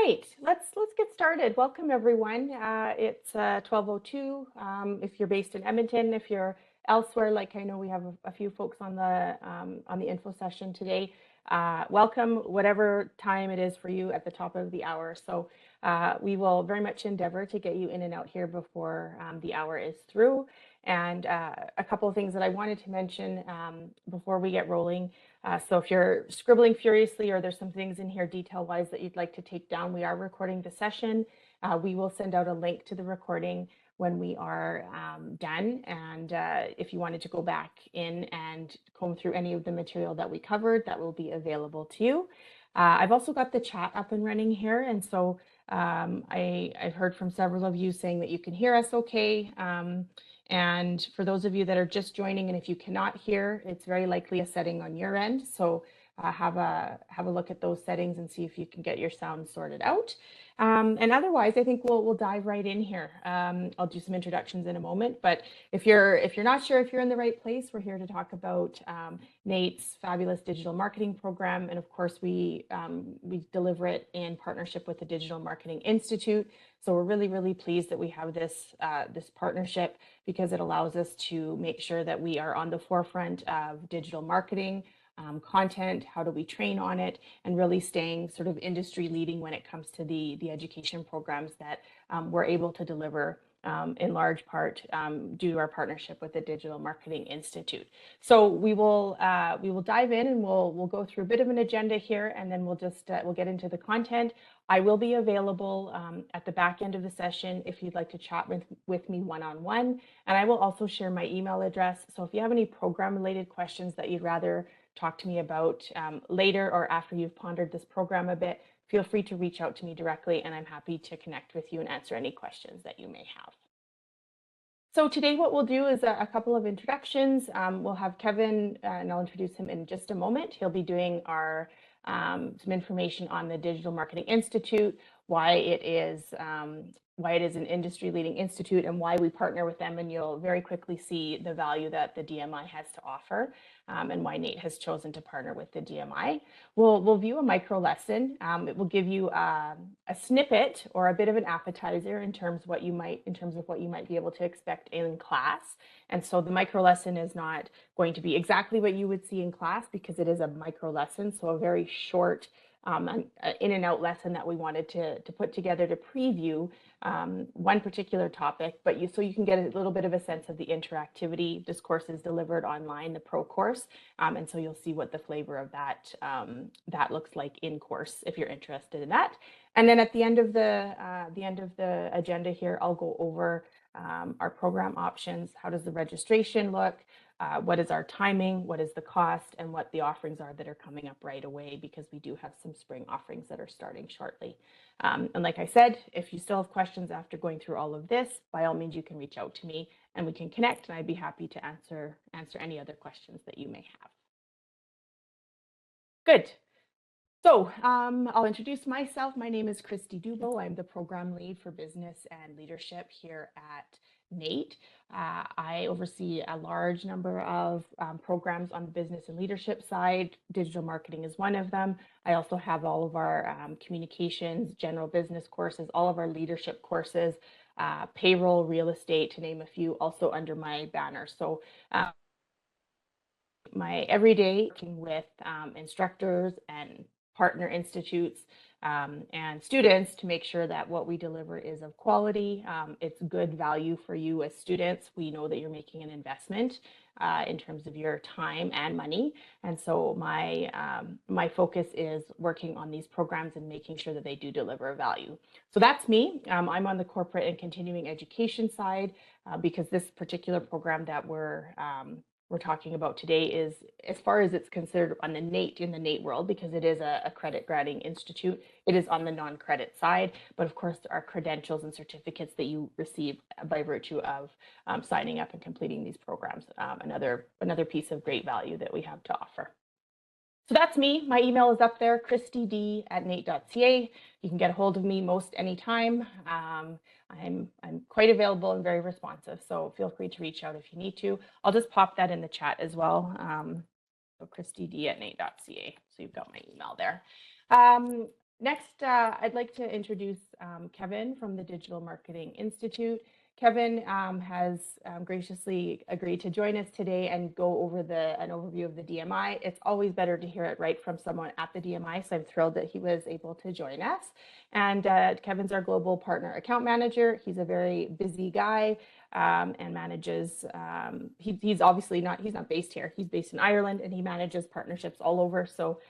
right, let's get started. Welcome everyone. It's 12:02. If you're based in Edmonton, if you're elsewhere, like I know we have a few folks on the info session today. Welcome, whatever time it is for you at the top of the hour. So we will very much endeavor to get you in and out here before the hour is through. And a couple of things that I wanted to mention before we get rolling. So if you're scribbling furiously or there's some things in here detail-wise that you'd like to take down, we are recording the session. We will send out a link to the recording when we are done. And if you wanted to go back in and comb through any of the material that we covered, that will be available to you. I've also got the chat up and running here. And so I've heard from several of you saying that you can hear us okay. And for those of you that are just joining, and if you cannot hear, it's very likely a setting on your end. So have a look at those settings and see if you can get your sound sorted out. And otherwise, I think we'll dive right in here. I'll do some introductions in a moment, but if you're not sure if you're in the right place, we're here to talk about NAIT's fabulous digital marketing program, and of course we deliver it in partnership with the Digital Marketing Institute. So we're really pleased that we have this partnership because it allows us to make sure that we are on the forefront of digital marketing. Content, how do we train on it, and really staying sort of industry leading when it comes to the education programs that we're able to deliver in large part due to our partnership with the Digital Marketing Institute. So we will dive in and we'll go through a bit of an agenda here, and then we'll get into the content. I will be available at the back end of the session if you'd like to chat with me one-on-one, and I will also share my email address. So if you have any program related questions that you'd rather talk to me about later or after you've pondered this program a bit, feel free to reach out to me directly, and I'm happy to connect with you and answer any questions that you may have. So today what we'll do is a couple of introductions. We'll have Kevin, and I'll introduce him in just a moment. He'll be doing our some information on the Digital Marketing Institute, why it is an industry-leading institute, and why we partner with them. And you'll very quickly see the value that the DMI has to offer, and why NAIT has chosen to partner with the DMI. We'll view a micro lesson. It will give you a snippet or a bit of an appetizer in terms of what you might be able to expect in class. And so the micro lesson is not going to be exactly what you would see in class because it is a micro lesson, so a very short in and out lesson that we wanted to put together to preview one particular topic, but so you can get a little bit of a sense of the interactivity. This course is delivered online, the pro course, and so you'll see what the flavor of that looks like in course if you're interested in that. And then at the end of the agenda here, I'll go over our program options. How does the registration look? What is our timing? What is the cost? And what the offerings are that are coming up right away, because we do have some spring offerings that are starting shortly. And like I said, if you still have questions after going through all of this, by all means, you can reach out to me and we can connect, and I'd be happy to answer any other questions that you may have. Good. So I'll introduce myself. My name is Christy Dubo. I'm the program lead for business and leadership here at NAIT. I oversee a large number of programs on the business and leadership side. Digital marketing is one of them. I also have all of our communications, general business courses, all of our leadership courses, payroll, real estate, to name a few, also under my banner. So my everyday working with instructors and partner institutes and students to make sure that what we deliver is of quality. It's good value for you as students. We know that you're making an investment in terms of your time and money. And so my focus is working on these programs and making sure that they do deliver value. So that's me. I'm on the corporate and continuing education side because this particular program that we're talking about today is, as far as it's considered on the NAIT, in the NAIT world, because it is a credit granting institute, it is on the non-credit side, but of course there are credentials and certificates that you receive by virtue of signing up and completing these programs. Another piece of great value that we have to offer. So that's me. My email is up there, christyd@nait.ca. You can get a hold of me most anytime. I'm quite available and very responsive, so feel free to reach out if you need to. I'll just pop that in the chat as well. So christyd@nait.ca. So you've got my email there. Next, I'd like to introduce Kevin from the Digital Marketing Institute. Kevin has graciously agreed to join us today and go over an overview of the DMI. It's always better to hear it right from someone at the DMI, so I'm thrilled that he was able to join us. And Kevin's our global partner account manager. He's a very busy guy and manages, he's obviously he's not based here. He's based in Ireland and he manages partnerships all over. So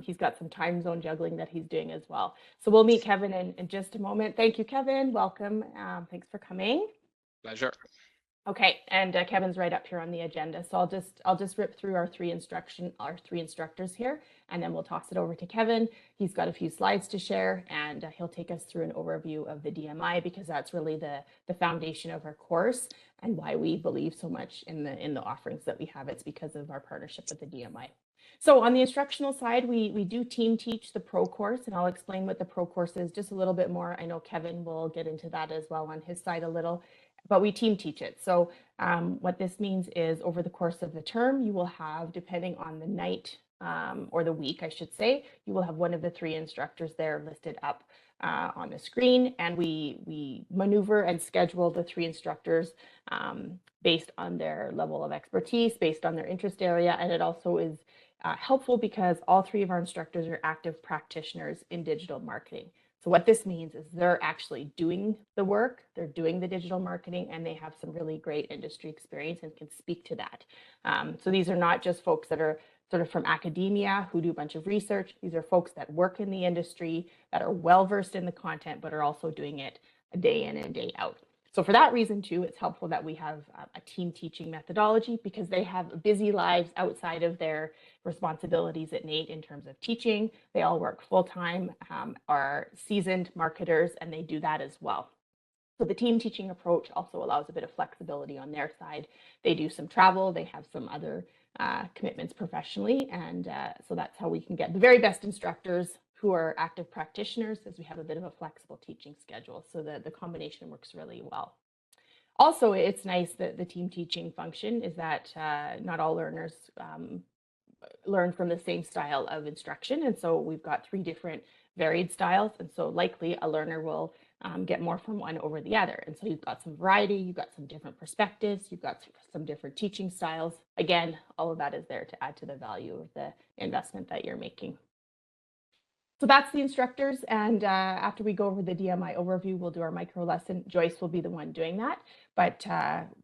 he's got some time zone juggling that he's doing as well. So we'll meet Kevin in just a moment. Thank you, Kevin. Welcome. Thanks for coming. Pleasure. Okay, and Kevin's right up here on the agenda. So I'll just rip through our three instructors here, and then we'll toss it over to Kevin. He's got a few slides to share, and he'll take us through an overview of the DMI because that's really the foundation of our course and why we believe so much in the offerings that we have. It's because of our partnership with the DMI. So on the instructional side, we do team teach the pro course, and I'll explain what the pro course is just a little bit more. I know Kevin will get into that as well on his side a little, but we team teach it. So what this means is over the course of the term, you will have, depending on the night or the week, I should say, you will have one of the three instructors there listed up on the screen, and we maneuver and schedule the three instructors based on their level of expertise, based on their interest area, and it also is helpful because all three of our instructors are active practitioners in digital marketing. So what this means is they're actually doing the work, they're doing the digital marketing, and they have some really great industry experience and can speak to that. So these are not just folks that are sort of from academia who do a bunch of research. These are folks that work in the industry, that are well-versed in the content, but are also doing it day in and day out. So for that reason too, it's helpful that we have a team teaching methodology because they have busy lives outside of their responsibilities at NAIT in terms of teaching. They all work full-time, are seasoned marketers, and they do that as well. So the team teaching approach also allows a bit of flexibility on their side. They do some travel, they have some other commitments professionally, and so that's how we can get the very best instructors who are active practitioners, as we have a bit of a flexible teaching schedule. So the combination works really well. Also, it's nice that the team teaching function is that not all learners learn from the same style of instruction. And so we've got three different varied styles. And so likely a learner will get more from one over the other. And so you've got some variety, you've got some different perspectives, you've got some different teaching styles. Again, all of that is there to add to the value of the investment that you're making. So that's the instructors, and after we go over the DMI overview, we'll do our micro lesson. Joyce will be the one doing that, but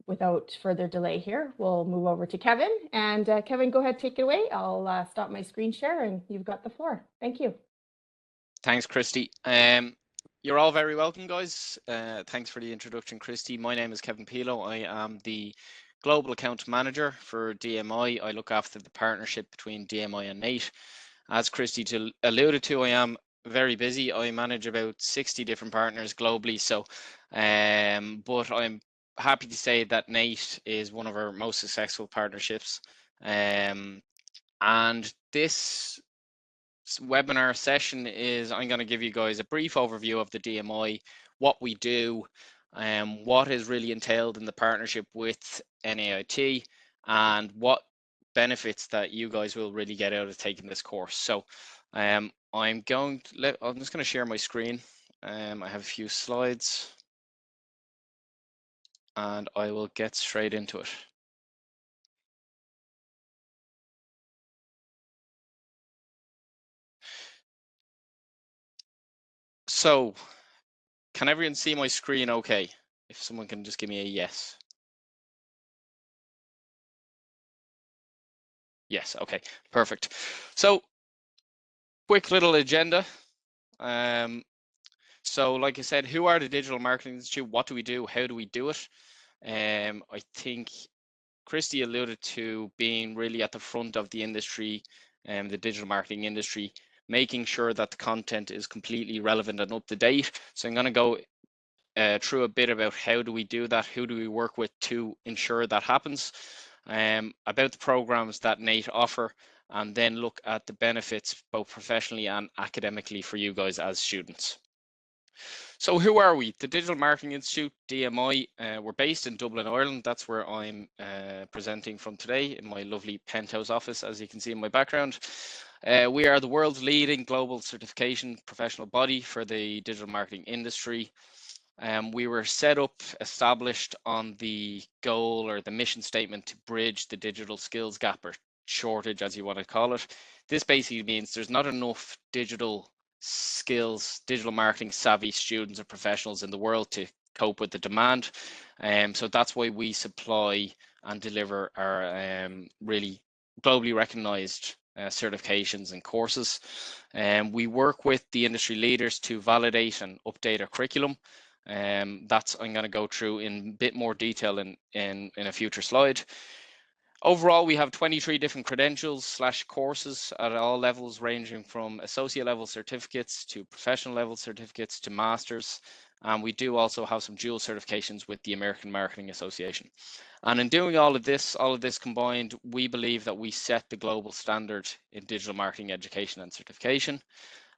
without further delay here, we'll move over to Kevin. And Kevin, go ahead, take it away. I'll stop my screen share and you've got the floor. Thank you. Thanks, Christy. You're all very welcome, guys. Thanks for the introduction, Christy. My name is Kevin Pilo. I am the Global Account Manager for DMI. I look after the partnership between DMI and NAIT. As Christy alluded to, I am very busy. I manage about 60 different partners globally. So, but I'm happy to say that NAIT is one of our most successful partnerships. And this webinar session is I'm going to give you guys a brief overview of the DMI, what we do, what is really entailed in the partnership with NAIT, and what benefits that you guys will really get out of taking this course. So I'm just going to share my screen. I have a few slides and I will get straight into it. So can everyone see my screen okay? If someone can just give me a yes. Yes, okay, perfect. So quick little agenda. So like I said, who are the Digital Marketing Institute? What do we do? How do we do it? I think Christy alluded to being really at the front of the industry, the digital marketing industry, making sure that the content is completely relevant and up to date. So I'm going to go through a bit about how do we do that? Who do we work with to ensure that happens? About the programs that NAIT offer, and then look at the benefits both professionally and academically for you guys as students. So who are we? The Digital Marketing Institute, DMI. We're based in Dublin, Ireland. That's where I'm presenting from today in my lovely penthouse office, as you can see in my background. We are the world's leading global certification professional body for the digital marketing industry. We were established on the goal or the mission statement to bridge the digital skills gap, or shortage as you want to call it. This basically means there's not enough digital skills, digital marketing savvy students or professionals in the world to cope with the demand. So that's why we supply and deliver our really globally recognized certifications and courses. We work with the industry leaders to validate and update our curriculum. That's I'm going to go through in a bit more detail in a future slide. Overall, we have 23 different credentials / courses at all levels, ranging from associate level certificates to professional level certificates to masters. And we do also have some dual certifications with the American Marketing Association. And in doing all of this combined, we believe that we set the global standard in digital marketing education and certification.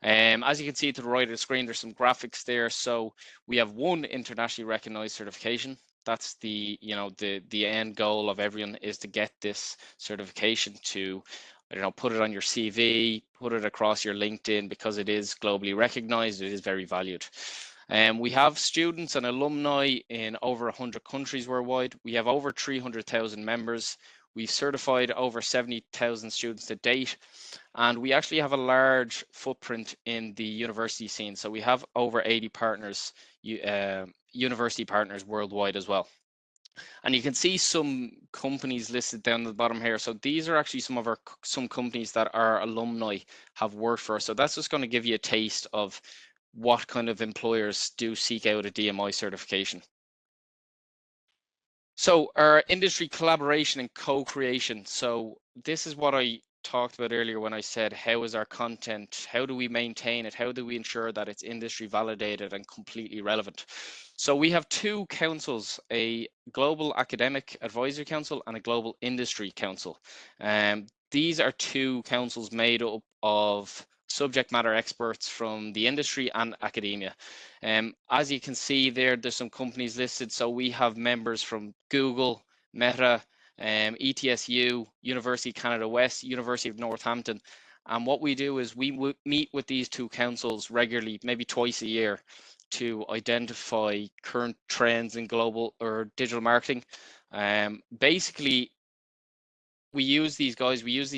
As you can see to the right of the screen, there's some graphics there. So we have one internationally recognized certification. That's the end goal of everyone, is to get this certification to, put it on your CV, put it across your LinkedIn, because it is globally recognized. It is very valued. We have students and alumni in over 100 countries worldwide. We have over 300,000 members. We've certified over 70,000 students to date. And we actually have a large footprint in the university scene. So we have over 80 partners, university partners worldwide as well. And you can see some companies listed down at the bottom here. So these are actually some companies that our alumni have worked for. So that's just going to give you a taste of what kind of employers do seek out a DMI certification. So our industry collaboration and co-creation. So this is what I talked about earlier when I said, how is our content? How do we maintain it? How do we ensure that it's industry validated and completely relevant? So we have two councils, a global academic advisory council and a global industry council. These are two councils made up of subject matter experts from the industry and academia. As you can see there's some companies listed. So we have members from Google, Meta, ETSU, University of Canada West, University of Northampton. And what we do is we meet with these two councils regularly, maybe twice a year, to identify current trends in global or digital marketing. Basically, we use these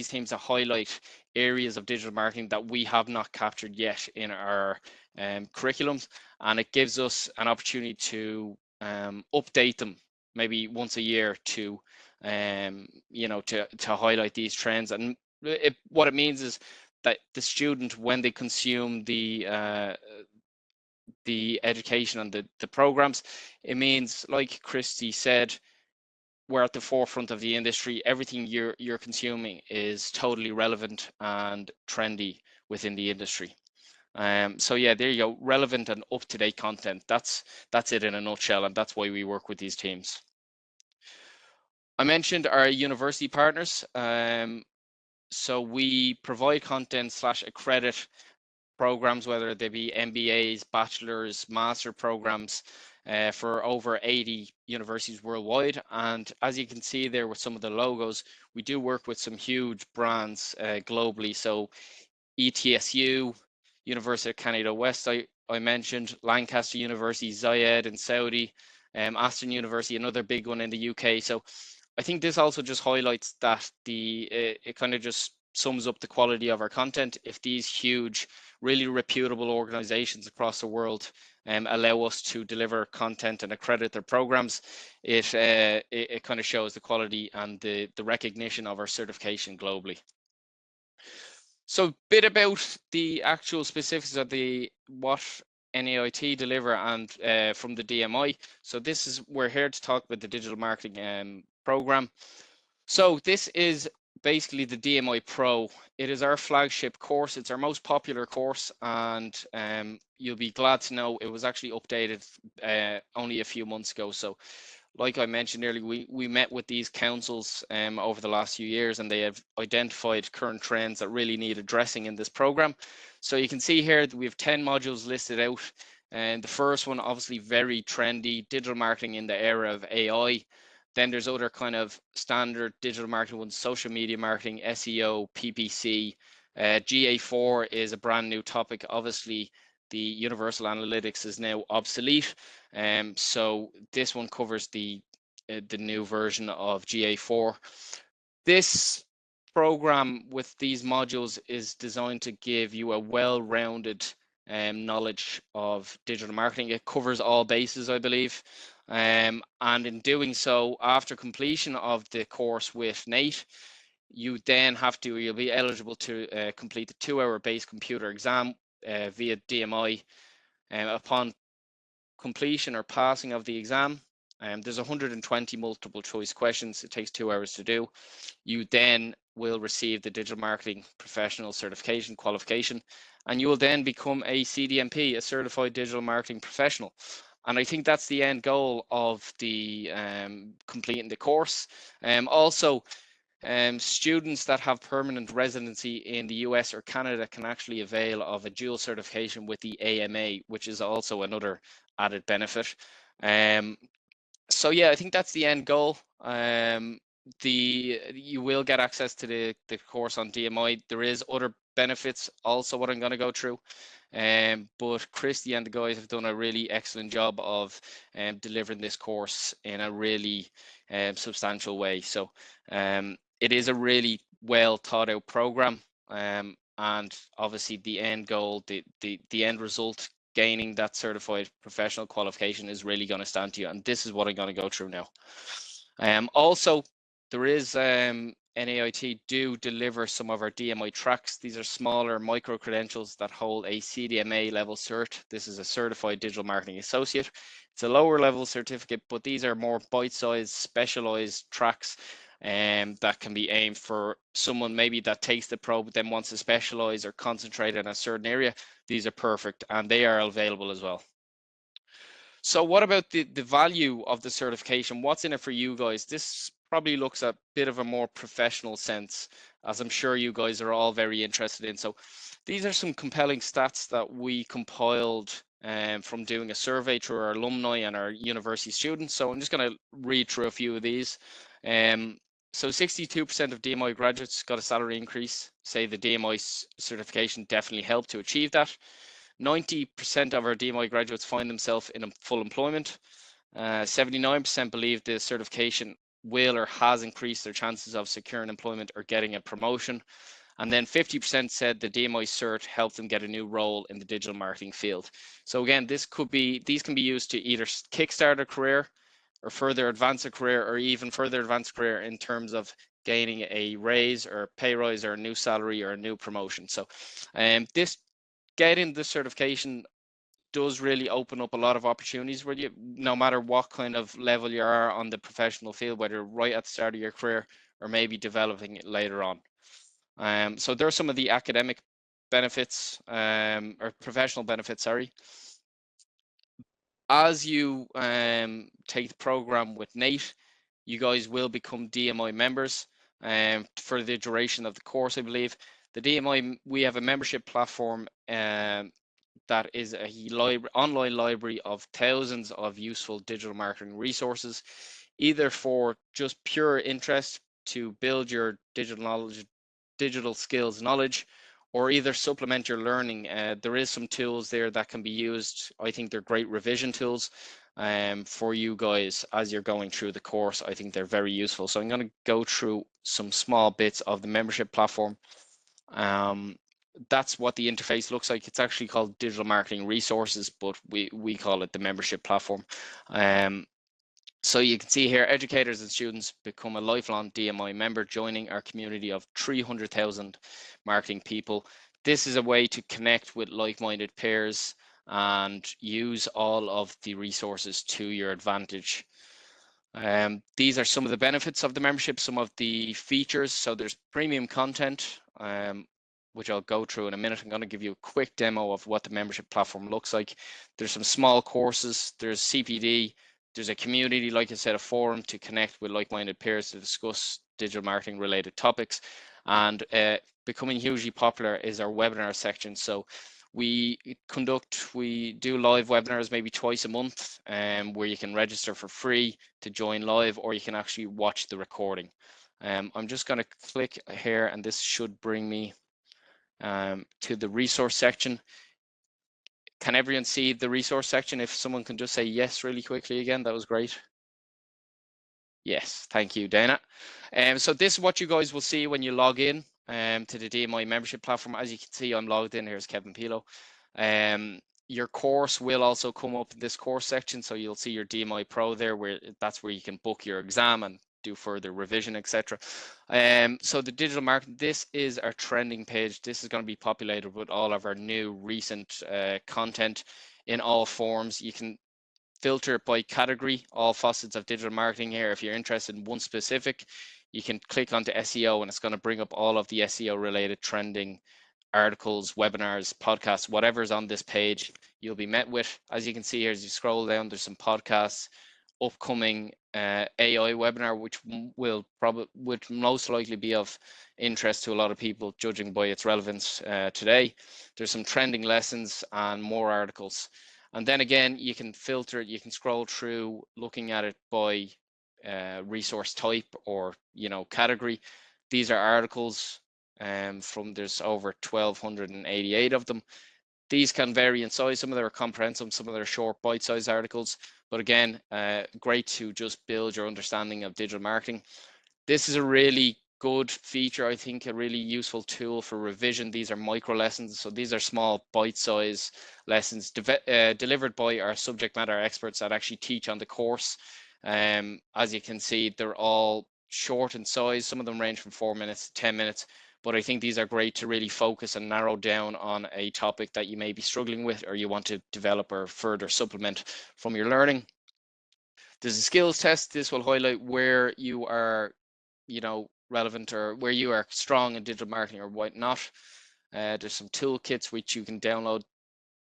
teams to highlight areas of digital marketing that we have not captured yet in our curriculums, and it gives us an opportunity to update them maybe once a year to to highlight these trends. And what it means is that the student, when they consume the education and the programs, it means, like Christy said, we're at the forefront of the industry. Everything you're consuming is totally relevant and trendy within the industry. So yeah, there you go, relevant and up-to-date content. That's it in a nutshell, and that's why we work with these teams. I mentioned our university partners. So we provide content / accredit programs, whether they be MBAs, bachelor's, master programs, for over 80 universities worldwide. And as you can see there with some of the logos, we do work with some huge brands globally. So ETSU, University of Canada West, I mentioned, Lancaster University, Zayed in Saudi, Aston University, another big one in the UK. So I think this also just highlights that it kind of just sums up the quality of our content. If these huge, really reputable organizations across the world allow us to deliver content and accredit their programs, it kind of shows the quality and the recognition of our certification globally. So a bit about the actual specifics of what NAIT deliver and from the DMI. So we're here to talk about the digital marketing program. So this is basically the DMI Pro. It is our flagship course. It's our most popular course, and you'll be glad to know it was actually updated only a few months ago. So like I mentioned earlier, we met with these councils over the last few years, and they have identified current trends that really need addressing in this program. So you can see here that we have 10 modules listed out. And the first one, obviously very trendy, digital marketing in the era of AI. Then there's other kind of standard digital marketing ones, social media marketing, SEO, PPC, GA4 is a brand new topic. Obviously, the universal analytics is now obsolete, so this one covers the new version of GA4. This program with these modules is designed to give you a well-rounded knowledge of digital marketing. It covers all bases, I believe. And in doing so, after completion of the course with NAIT, you'll be eligible to complete the 2-hour base computer exam via DMI. Upon completion or passing of the exam, there's 120 multiple choice questions. It takes 2 hours to do. You then will receive the digital marketing professional certification qualification, and you will then become a CDMP, a certified digital marketing professional. And I think that's the end goal of the completing the course. Also, students that have permanent residency in the US or Canada can actually avail of a dual certification with the AMA, which is also another added benefit. So yeah, I think that's the end goal. You will get access to the course on DMI. There is other benefits also what I'm going to go through. But Christy and the guys have done a really excellent job of delivering this course in a really substantial way. So it is a really well thought out program, and obviously the end goal, the end result, gaining that certified professional qualification is really going to stand to you. And this is what I'm going to go through now. Also, there is NAIT do deliver some of our DMI tracks. These are smaller micro credentials that hold a CDMA level cert. This is a certified digital marketing associate. It's a lower level certificate, but these are more bite-sized, specialized tracks that can be aimed for someone maybe that takes the pro but then wants to specialize or concentrate in a certain area. These are perfect, and they are available as well. So what about the value of the certification? What's in it for you guys? This probably looks a bit of a more professional sense, as I'm sure you guys are all very interested in. So these are some compelling stats that we compiled from doing a survey through our alumni and our university students. So I'm just going to read through a few of these. So 62% of DMI graduates got a salary increase. Say the DMI certification definitely helped to achieve that. 90% of our DMI graduates find themselves in full employment. 79% believe the certification will or has increased their chances of securing employment or getting a promotion. And then 50% said the DMI cert helped them get a new role in the digital marketing field. So again, these can be used to either kickstart a career or further advance a career, or even further advance a career in terms of gaining a raise or pay rise or a new salary or a new promotion. So this getting the certification does really open up a lot of opportunities for you, no matter what kind of level you are on the professional field, whether right at the start of your career or maybe developing it later on. So there are some of the academic benefits or professional benefits, sorry. As you take the program with NAIT, you guys will become DMI members for the duration of the course, I believe. The DMI, we have a membership platform that is a online library of thousands of useful digital marketing resources, either for just pure interest to build your digital skills knowledge, or either supplement your learning. There is some tools there that can be used. I think they're great revision tools for you guys as you're going through the course. I think they're very useful. So I'm going to go through some small bits of the membership platform. That's what the interface looks like. It's actually called Digital Marketing Resources, but we call it the membership platform. So you can see here, educators and students become a lifelong DMI member, joining our community of 300,000 marketing people. This is a way to connect with like-minded peers and use all of the resources to your advantage. These are some of the benefits of the membership, some of the features. So there's premium content, which I'll go through in a minute. I'm going to give you a quick demo of what the membership platform looks like. There's some small courses, there's CPD, there's a community, like I said, a forum to connect with like-minded peers to discuss digital marketing related topics. And becoming hugely popular is our webinar section. So we do live webinars maybe twice a month, where you can register for free to join live, or you can actually watch the recording. I'm just going to click here, and this should bring me to the resource section. Can everyone see the resource section? If someone can just say yes really quickly again, that was great. Yes, thank you, Dana. So this is what you guys will see when you log in to the DMI membership platform. As you can see, I'm logged in. Here's Kevin Pilo. Your course will also come up in this course section. So you'll see your DMI Pro there, where that's where you can book your exam and do further revision, etc. So the digital marketing, this is our trending page. This is going to be populated with all of our new recent content in all forms. You can filter it by category, all facets of digital marketing here. If you're interested in one specific, you can click onto SEO and it's going to bring up all of the SEO related trending articles, webinars, podcasts, whatever's on this page, you'll be met with. As you can see here, as you scroll down, there's some podcasts, upcoming AI webinar, which would most likely be of interest to a lot of people, judging by its relevance today. There's some trending lessons and more articles. And then again, you can filter it, you can scroll through looking at it by resource type or category. These are articles from, there's over 1,288 of them. These can vary in size. Some of them are comprehensive, some of them are short bite-sized articles. But again, great to just build your understanding of digital marketing. This is a really good feature, I think, a really useful tool for revision. These are micro lessons. So these are small bite-sized lessons delivered by our subject matter experts that actually teach on the course. As you can see, they're all short in size. Some of them range from 4 minutes to 10 minutes. But I think these are great to really focus and narrow down on a topic that you may be struggling with or you want to develop or further supplement from your learning. There's a skills test. This will highlight where you are, relevant or where you are strong in digital marketing or what not. There's some toolkits which you can download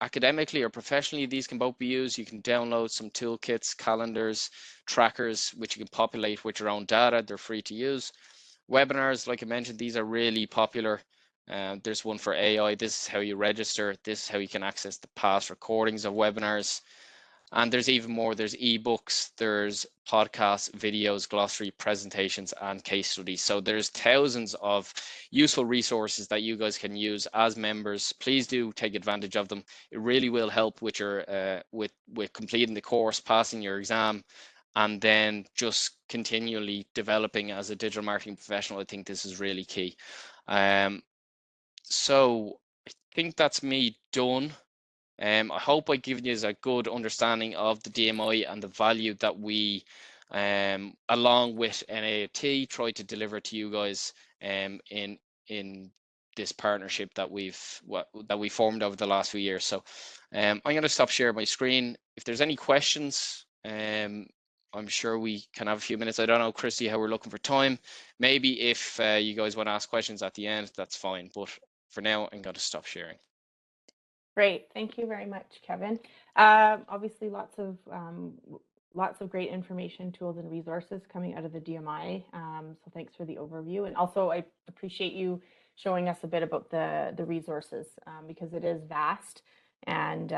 academically or professionally. These can both be used. You can download some toolkits, calendars, trackers, which you can populate with your own data. They're free to use. Webinars, like I mentioned, these are really popular. There's one for AI. This is how you register. This is how you can access the past recordings of webinars. And there's even more. There's ebooks, there's podcasts, videos, glossary, presentations, and case studies. So there's thousands of useful resources that you guys can use as members. Please do take advantage of them. It really will help with your with completing the course, passing your exam, and then just continually developing as a digital marketing professional. I think this is really key. So I think that's me done. I hope I've given you a good understanding of the DMI and the value that we, along with NAIT, try to deliver to you guys in this partnership that we formed over the last few years. So I'm going to stop sharing my screen. If there's any questions, I'm sure we can have a few minutes. I don't know, Christy, how we're looking for time. Maybe if you guys want to ask questions at the end, that's fine. But for now, I'm going to stop sharing. Great, thank you very much, Kevin. Obviously, lots of great information, tools, and resources coming out of the DMI. So thanks for the overview, and also I appreciate you showing us a bit about the resources because it is vast, and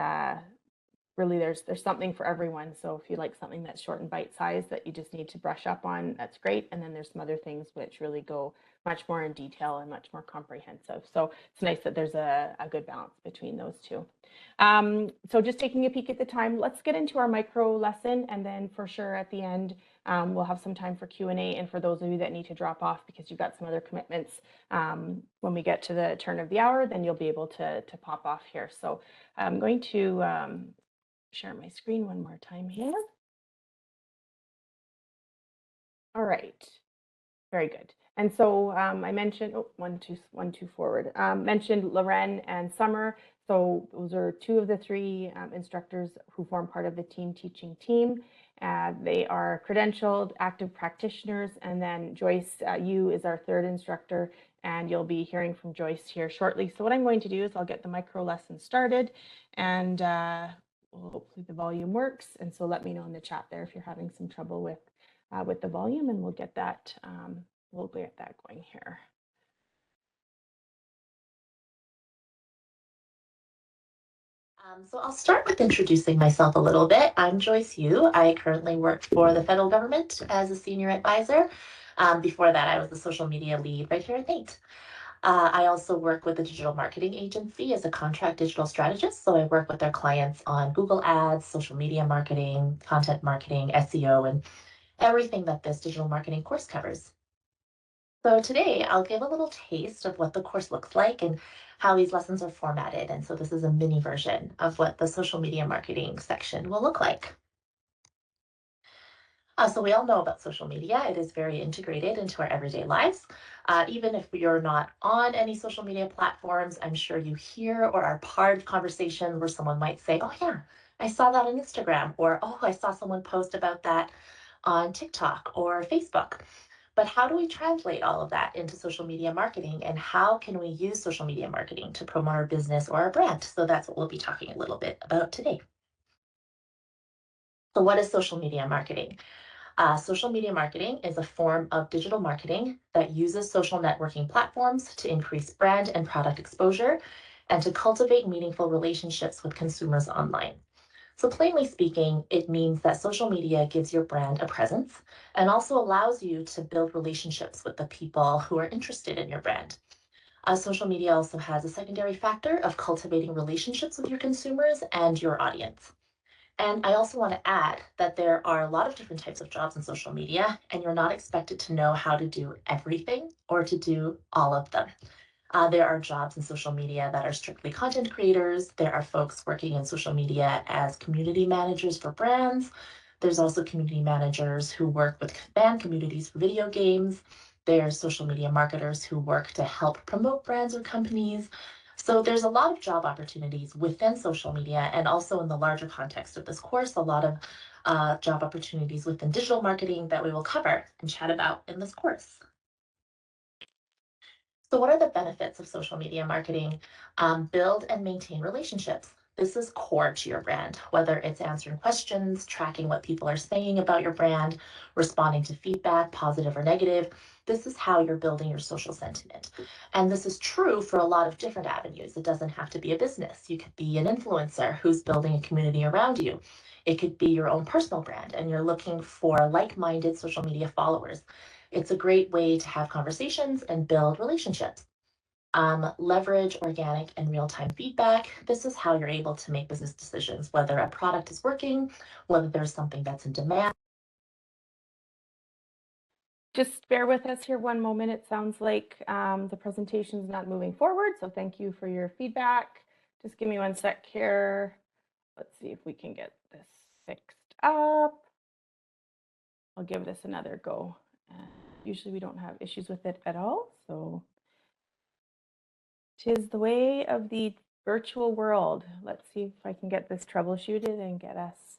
really there's something for everyone. So if you like something that's short and bite-sized that you just need to brush up on, that's great. And then there's some other things which really go much more in detail and much more comprehensive. So it's nice that there's a good balance between those two. So just taking a peek at the time, let's get into our micro lesson, and then for sure at the end we'll have some time for Q&A, and for those of you that need to drop off because you've got some other commitments when we get to the turn of the hour, then you'll be able to pop off here. So I'm going to share my screen one more time here. All right, very good. And so I mentioned, one, two forward, mentioned Loren and Summer. So those are two of the three instructors who form part of the team teaching team. They are credentialed active practitioners. And then Joyce, you is our third instructor, and you'll be hearing from Joyce here shortly. So what I'm going to do is I'll get the micro lesson started, and hopefully the volume works. And so let me know in the chat there if you're having some trouble with the volume, and we'll get that going here. So I'll start with introducing myself a little bit. I'm Joyce Yu. I currently work for the federal government as a senior advisor. Before that, I was the social media lead right here at NAIT. I also work with a digital marketing agency as a contract digital strategist. So I work with their clients on Google Ads, social media marketing, content marketing, SEO, and everything that this digital marketing course covers. So today I'll give a little taste of what the course looks like and how these lessons are formatted. And so this is a mini version of what the social media marketing section will look like. So we all know about social media. It is very integrated into our everyday lives. Even if you're not on any social media platforms, I'm sure you hear or are part of conversation where someone might say, oh yeah, I saw that on Instagram, or oh, I saw someone post about that on TikTok or Facebook. But how do we translate all of that into social media marketing, and how can we use social media marketing to promote our business or our brand? So that's what we'll be talking a little bit about today. So what is social media marketing? Social media marketing is a form of digital marketing that uses social networking platforms to increase brand and product exposure and to cultivate meaningful relationships with consumers online. So plainly speaking, it means that social media gives your brand a presence and also allows you to build relationships with the people who are interested in your brand. Social media also has a secondary factor of cultivating relationships with your consumers and your audience. And I also want to add that there are a lot of different types of jobs in social media, and you're not expected to know how to do everything or to do all of them. There are jobs in social media that are strictly content creators. There are folks working in social media as community managers for brands. There's also community managers who work with fan communities for video games. There's social media marketers who work to help promote brands or companies. So there's a lot of job opportunities within social media, and also in the larger context of this course, a lot of job opportunities within digital marketing that we will cover and chat about in this course. So what are the benefits of social media marketing? Build and maintain relationships. This is core to your brand, whether it's answering questions, tracking what people are saying about your brand, responding to feedback, positive or negative. This is how you're building your social sentiment. And this is true for a lot of different avenues. It doesn't have to be a business. You could be an influencer who's building a community around you. It could be your own personal brand, and you're looking for like-minded social media followers. It's a great way to have conversations and build relationships. Leverage organic and real-time feedback. This is how you're able to make business decisions, whether a product is working, whether there's something that's in demand. Just bear with us here one moment. It sounds like the presentation is not moving forward, so thank you for your feedback. Just give me one sec here. Let's see if we can get this fixed up. I'll give this another go. Usually we don't have issues with it at all, so 'tis the way of the virtual world. Let's see if I can get this troubleshooted and get us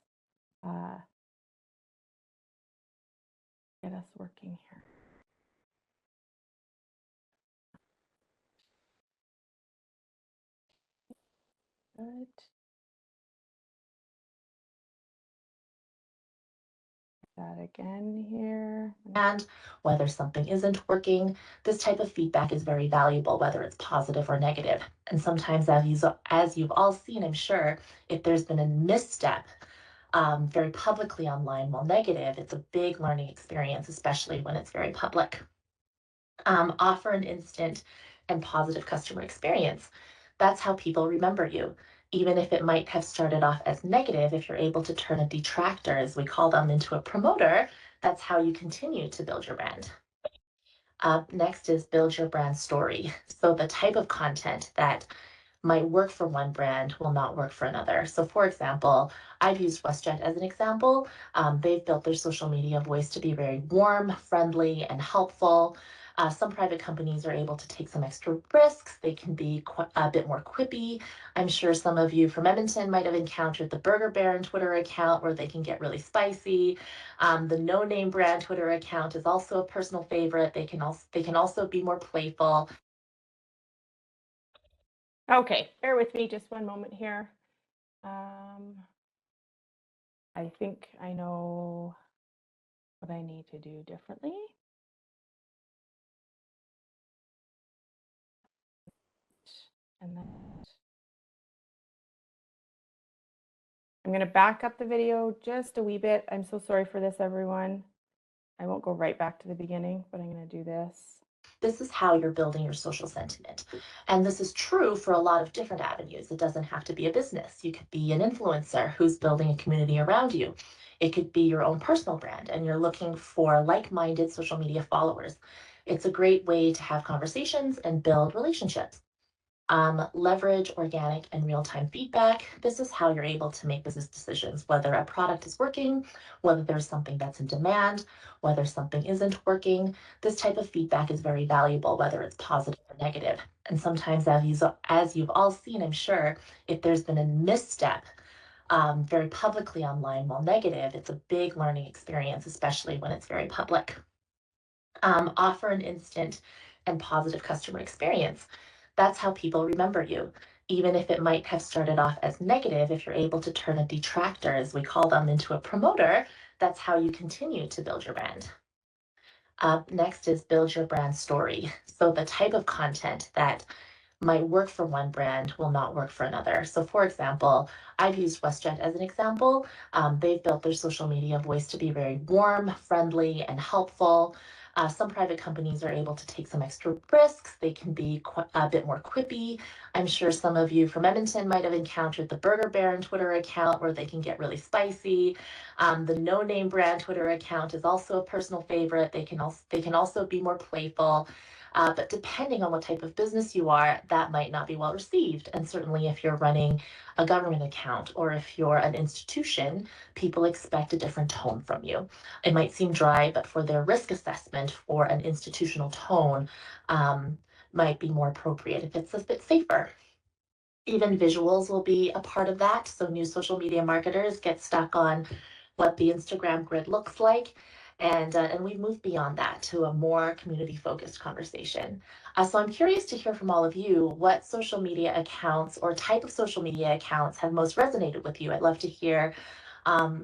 working here. Good. That again here. And whether something isn't working, this type of feedback is very valuable, whether it's positive or negative. And sometimes, as you've all seen, I'm sure, if there's been a misstep very publicly online, while negative, it's a big learning experience, especially when it's very public. Offer an instant and positive customer experience. That's how people remember you. Even if it might have started off as negative, if you're able to turn a detractor, as we call them, into a promoter, that's how you continue to build your brand. Next is build your brand story. So the type of content that might work for one brand will not work for another. So for example, I've used WestJet as an example. They've built their social media voice to be very warm, friendly, and helpful. Some private companies are able to take some extra risks. They can be a bit more quippy. I'm sure some of you from Edmonton might have encountered the Burger Baron Twitter account where they can get really spicy. The No Name brand Twitter account is also a personal favorite. They can also be more playful. Okay, bear with me just one moment here. I think I know what I need to do differently. And then I'm going to back up the video just a wee bit. I'm so sorry for this, everyone. I won't go right back to the beginning, but I'm going to do this. This is how you're building your social sentiment. And this is true for a lot of different avenues. It doesn't have to be a business. You could be an influencer who's building a community around you. It could be your own personal brand and you're looking for like-minded social media followers. It's a great way to have conversations and build relationships. Leverage organic and real-time feedback. This is how you're able to make business decisions, whether a product is working, whether there's something that's in demand, whether something isn't working. This type of feedback is very valuable, whether it's positive or negative. And sometimes, as you've all seen, I'm sure, if there's been a misstep very publicly online while negative, it's a big learning experience, especially when it's very public. Offer an instant and positive customer experience. That's how people remember you. Even if it might have started off as negative, if you're able to turn a detractor, as we call them, into a promoter, that's how you continue to build your brand. Next is build your brand story. So the type of content that might work for one brand will not work for another. So for example, I've used WestJet as an example. They've built their social media voice to be very warm, friendly, and helpful. Some private companies are able to take some extra risks. They can be a bit more quippy. I'm sure some of you from Edmonton might have encountered the Burger Baron Twitter account where they can get really spicy. The No Name brand Twitter account is also a personal favorite. They can also be more playful. But depending on what type of business you are, that might not be well received. And certainly if you're running a government account or if you're an institution, people expect a different tone from you. It might seem dry, but for their risk assessment for an institutional tone might be more appropriate if it's a bit safer. Even visuals will be a part of that. So new social media marketers get stuck on what the Instagram grid looks like. And we've moved beyond that to a more community-focused conversation. So I'm curious to hear from all of you what social media accounts or type of social media accounts have most resonated with you. I'd love to hear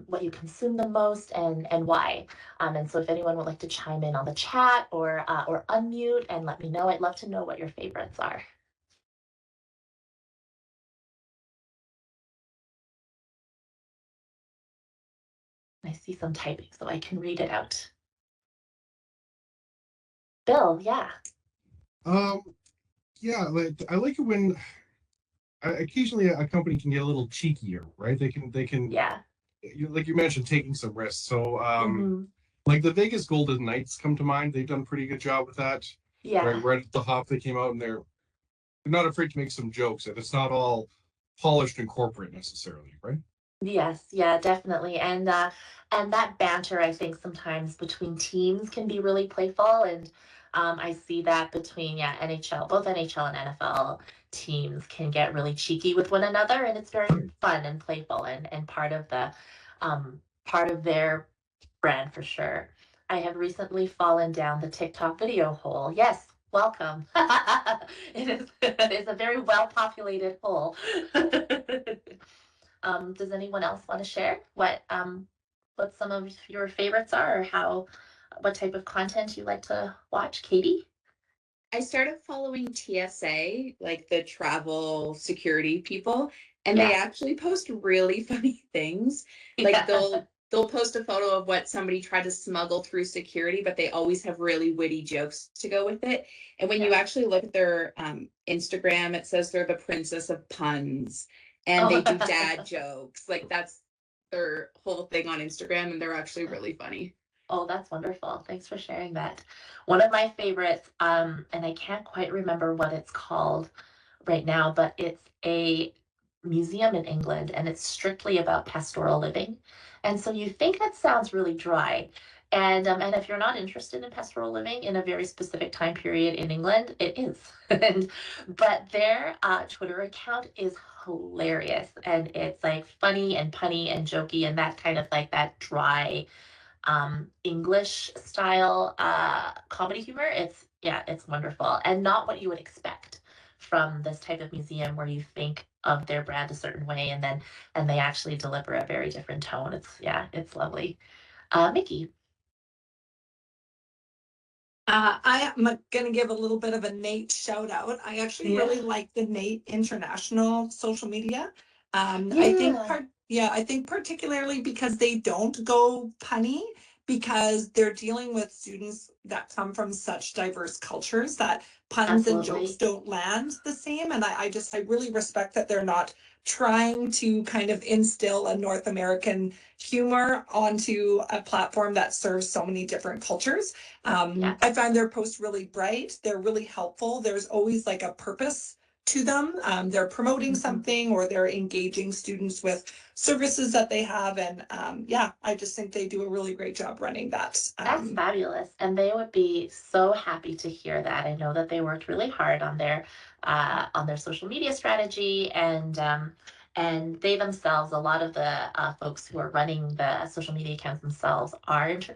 what you consume the most and why. And so if anyone would like to chime in on the chat or unmute and let me know, I'd love to know what your favorites are. I see some typing, so I can read it out. Bill, yeah. Yeah, I like it when occasionally a company can get a little cheekier, right? They can Yeah. Like you mentioned, taking some risks. So like the Vegas Golden Knights come to mind. They've done a pretty good job with that. Yeah. Right at the hop, they came out and they're not afraid to make some jokes, and it's not all polished and corporate necessarily, right? Yes, yeah, definitely. And that banter, I think sometimes between teams can be really playful. And I see that between NHL, both NHL and NFL teams can get really cheeky with one another, and it's very fun and playful and part of their brand for sure. I have recently fallen down the TikTok video hole. Yes, welcome. It's a very well populated hole. Does anyone else want to share what some of your favorites are, or what type of content you like to watch? Katie? I started following TSA, like the travel security people, and they actually post really funny things. Like they'll post a photo of what somebody tried to smuggle through security, but they always have really witty jokes to go with it. And when you actually look at their Instagram, it says they're the princess of puns, and they do dad jokes. Like that's their whole thing on Instagram, and they're actually really funny. Oh, that's wonderful. Thanks for sharing that. One of my favorites, and I can't quite remember what it's called right now, but it's a museum in England and it's strictly about pastoral living. And so you think that sounds really dry. And if you're not interested in pastoral living in a very specific time period in England, it is. But their Twitter account is hilarious. And it's like funny and punny and jokey and that kind of like that dry English style comedy humor. It's wonderful and not what you would expect from this type of museum where you think of their brand a certain way and they actually deliver a very different tone. It's lovely. Mickey. I am going to give a little bit of a NAIT shout out. I actually really like the NAIT international social media. I think particularly because they don't go punny, because they're dealing with students that come from such diverse cultures that puns and jokes don't land the same. And I really respect that they're not trying to kind of instill a North American humor onto a platform that serves so many different cultures. I find their posts really bright. They're really helpful. There's always like a purpose to them. They're promoting something, or they're engaging students with services that they have. And I just think they do a really great job running that. That's fabulous. And they would be so happy to hear that. I know that they worked really hard on their social media strategy, and they themselves, a lot of the folks who are running the social media accounts themselves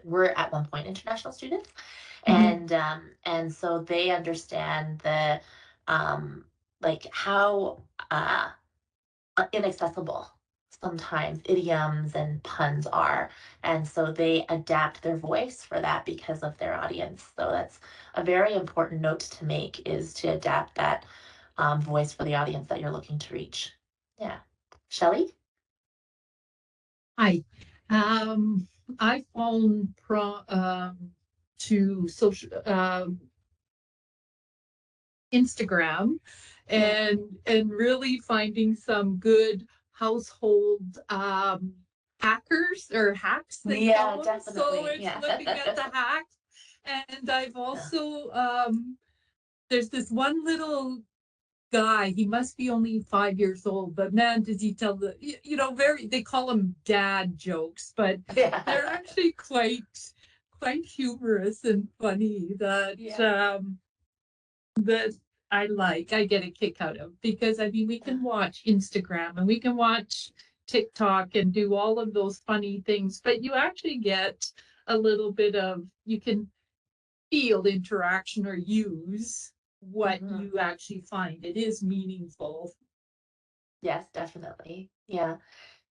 were at one point international students. And so they understand the like how inaccessible sometimes idioms and puns are. And so they adapt their voice for that because of their audience. So that's a very important note to make, is to adapt that voice for the audience that you're looking to reach. Yeah. Shelley? Hi. I fallen to social Instagram and really finding some good household hackers or hacks. Definitely. So it's looking at the hacks. And I've also there's this one little guy, he must be only 5 years old, but man, does he tell they call him dad jokes, but they're actually quite humorous and funny that I get a kick out of, because I mean, we can watch Instagram and we can watch TikTok and do all of those funny things, but you actually get a little bit of, you can feel interaction or use what you actually find. It is meaningful. Yes, definitely. Yeah.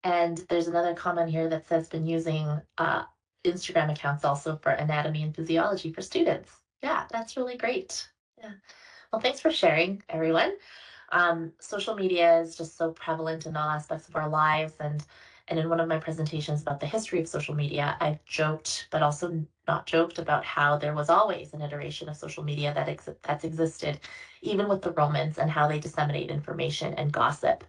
And there's another comment here that says been using Instagram accounts also for anatomy and physiology for students. Yeah, that's really great. Yeah. Well, thanks for sharing, everyone. Social media is just so prevalent in all aspects of our lives, and in one of my presentations about the history of social media, I've joked, but also not joked, about how there was always an iteration of social media that's existed, even with the Romans, and how they disseminate information and gossip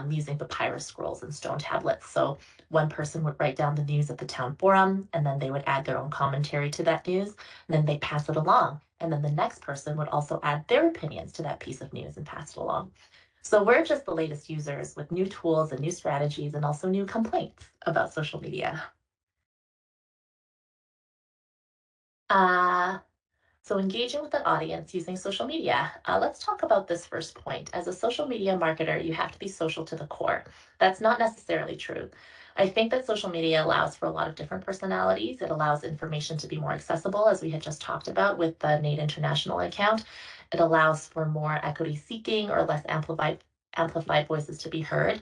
using papyrus scrolls and stone tablets. So one person would write down the news at the town forum, and then they would add their own commentary to that news, and then they pass it along. And then the next person would also add their opinions to that piece of news and pass it along. So we're just the latest users with new tools and new strategies, and also new complaints about social media. So engaging with an audience using social media. Let's talk about this first point. As a social media marketer, you have to be social to the core. That's not necessarily true. I think that social media allows for a lot of different personalities. It allows information to be more accessible, as we had just talked about with the NAIT International account. It allows for more equity seeking or less amplified voices to be heard.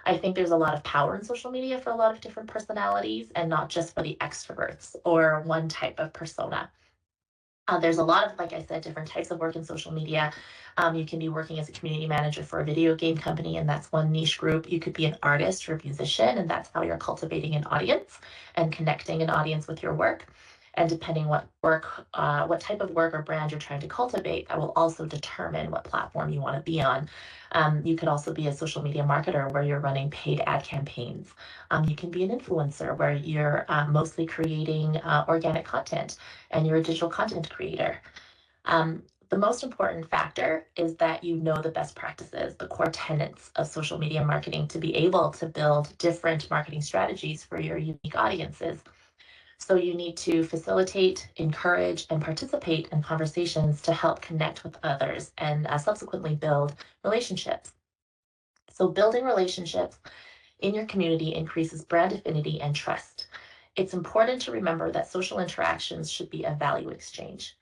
I think there's a lot of power in social media for a lot of different personalities, and not just for the extroverts or one type of persona. There's a lot of, like I said, different types of work in social media. You can be working as a community manager for a video game company, and that's one niche group. You could be an artist or a musician, and that's how you're cultivating an audience and connecting an audience with your work. And depending what type of work or brand you're trying to cultivate, that will also determine what platform you want to be on. You could also be a social media marketer where you're running paid ad campaigns. You can be an influencer where you're mostly creating organic content, and you're a digital content creator. The most important factor is that you know the best practices, the core tenets of social media marketing, to be able to build different marketing strategies for your unique audiences. So you need to facilitate, encourage, and participate in conversations to help connect with others and subsequently build relationships. So building relationships in your community increases brand affinity and trust. It's important to remember that social interactions should be a value exchange.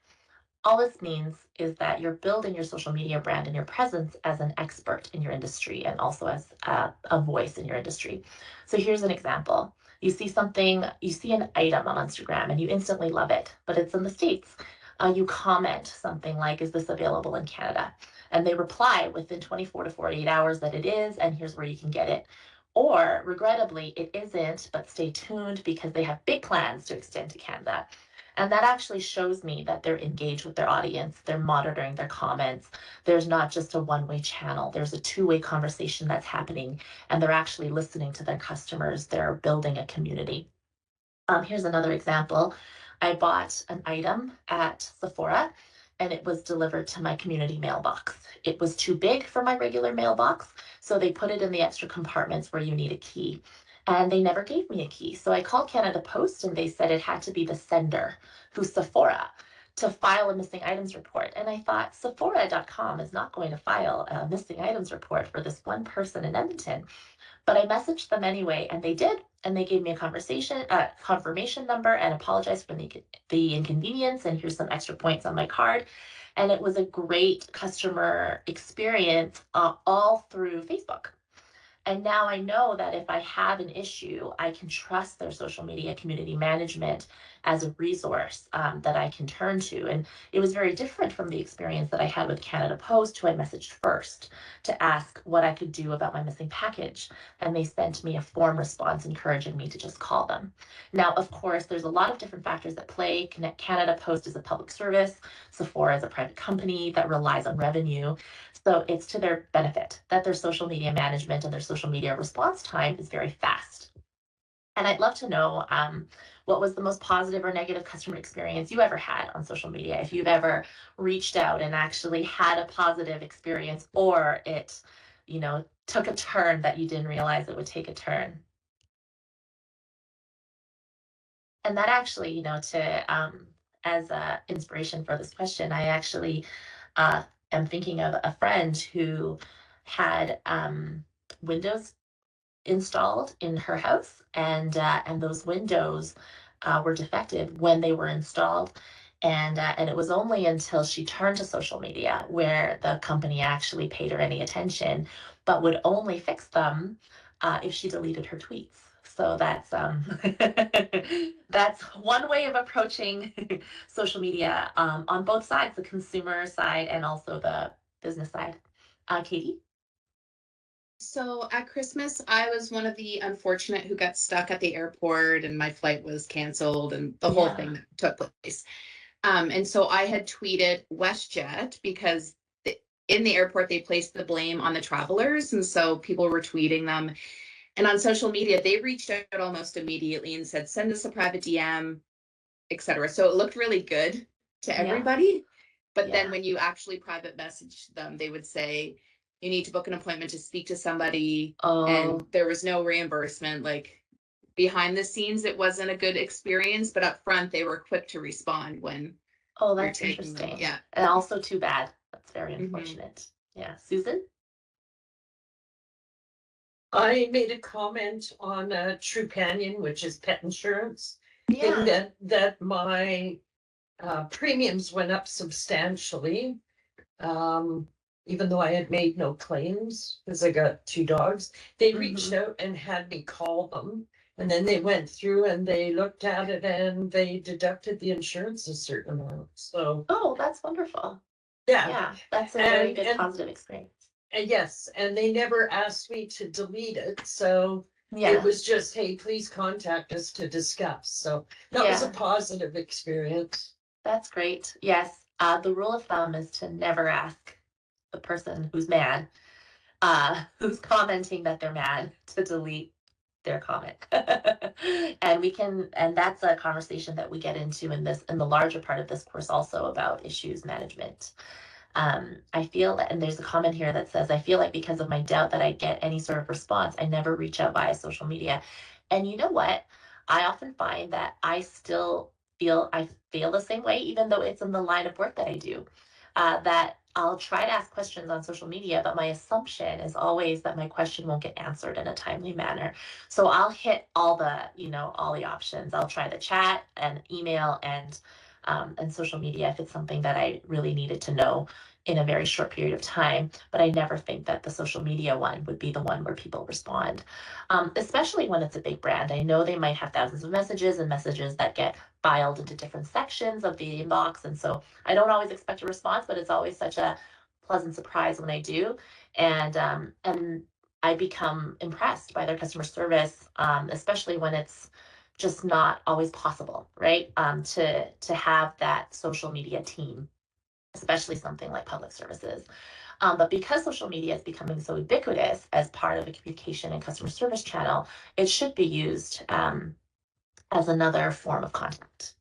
All this means is that you're building your social media brand and your presence as an expert in your industry, and also as a voice in your industry. So here's an example. You see an item on Instagram and you instantly love it, but it's in the States. You comment something like, is this available in Canada? And they reply within 24 to 48 hours that it is, and here's where you can get it. Or regrettably, it isn't, but stay tuned because they have big plans to extend to Canada. And that actually shows me that they're engaged with their audience, they're monitoring their comments. There's not just a one-way channel, there's a two-way conversation that's happening, and they're actually listening to their customers, they're building a community. Here's another example. I bought an item at Sephora and it was delivered to my community mailbox. It was too big for my regular mailbox, so they put it in the extra compartments where you need a key. And they never gave me a key. So I called Canada Post and they said it had to be the sender, who's Sephora, to file a missing items report. And I thought Sephora.com is not going to file a missing items report for this one person in Edmonton. But I messaged them anyway, and they did, and they gave me a confirmation number and apologized for the inconvenience, and here's some extra points on my card. And it was a great customer experience all through Facebook. And now I know that if I have an issue, I can trust their social media community management as a resource that I can turn to. And it was very different from the experience that I had with Canada Post, who I messaged first to ask what I could do about my missing package. And they sent me a form response encouraging me to just call them. Now, of course, there's a lot of different factors that play. Canada Post is a public service. Sephora is a private company that relies on revenue. So it's to their benefit that their social media management and their social media response time is very fast. And I'd love to know what was the most positive or negative customer experience you ever had on social media, if you've ever reached out and actually had a positive experience, or it, took a turn that you didn't realize it would take a turn. And that actually, as an inspiration for this question, I actually am thinking of a friend who had windows installed in her house, and those windows were defective when they were installed. And it was only until she turned to social media where the company actually paid her any attention, but would only fix them if she deleted her tweets. So that's that's one way of approaching social media on both sides, the consumer side and also the business side. Katie? So at Christmas, I was one of the unfortunate who got stuck at the airport and my flight was canceled and the whole thing that took place. And so I had tweeted WestJet because in the airport, they placed the blame on the travelers. And so people were tweeting them. And on social media, they reached out almost immediately and said, send us a private DM, etc. So it looked really good to everybody. But then when you actually private message them, they would say, you need to book an appointment to speak to somebody. And there was no reimbursement. Like behind the scenes, it wasn't a good experience, but up front, they were quick to respond when. Oh, that's interesting. Yeah. And also too bad. That's very unfortunate. Yeah. Susan? I made a comment on Trupanion, which is pet insurance, Yeah. that my premiums went up substantially, even though I had made no claims because I got 2 dogs. They reached out and had me call them, and then they went through and they looked at it and they deducted the insurance a certain amount. So that's wonderful. yeah, Yeah, that's a very good positive experience. Yes, and they never asked me to delete it, so it was just, hey, please contact us to discuss. So that was a positive experience. That's great. Yes, the rule of thumb is to never ask the person who's mad, who's commenting that they're mad, to delete their comment. And that's a conversation that we get into in the larger part of this course also about issues management. I feel that, and there's a comment here that says, I feel like because of my doubt that I get any sort of response, I never reach out via social media. And you know what? I often find that I still feel the same way, even though it's in the line of work that I do, that I'll try to ask questions on social media, but my assumption is always that my question won't get answered in a timely manner. So I'll hit all the options. I'll try the chat and email and social media if it's something that I really needed to know in a very short period of time. But I never think that the social media one would be the one where people respond, especially when it's a big brand. I know they might have thousands of messages and messages that get filed into different sections of the inbox. And so I don't always expect a response, but it's always such a pleasant surprise when I do. And I become impressed by their customer service, especially when it's just not always possible, right? To have that social media team, especially something like public services. But because social media is becoming so ubiquitous as part of a communication and customer service channel, it should be used as another form of contact.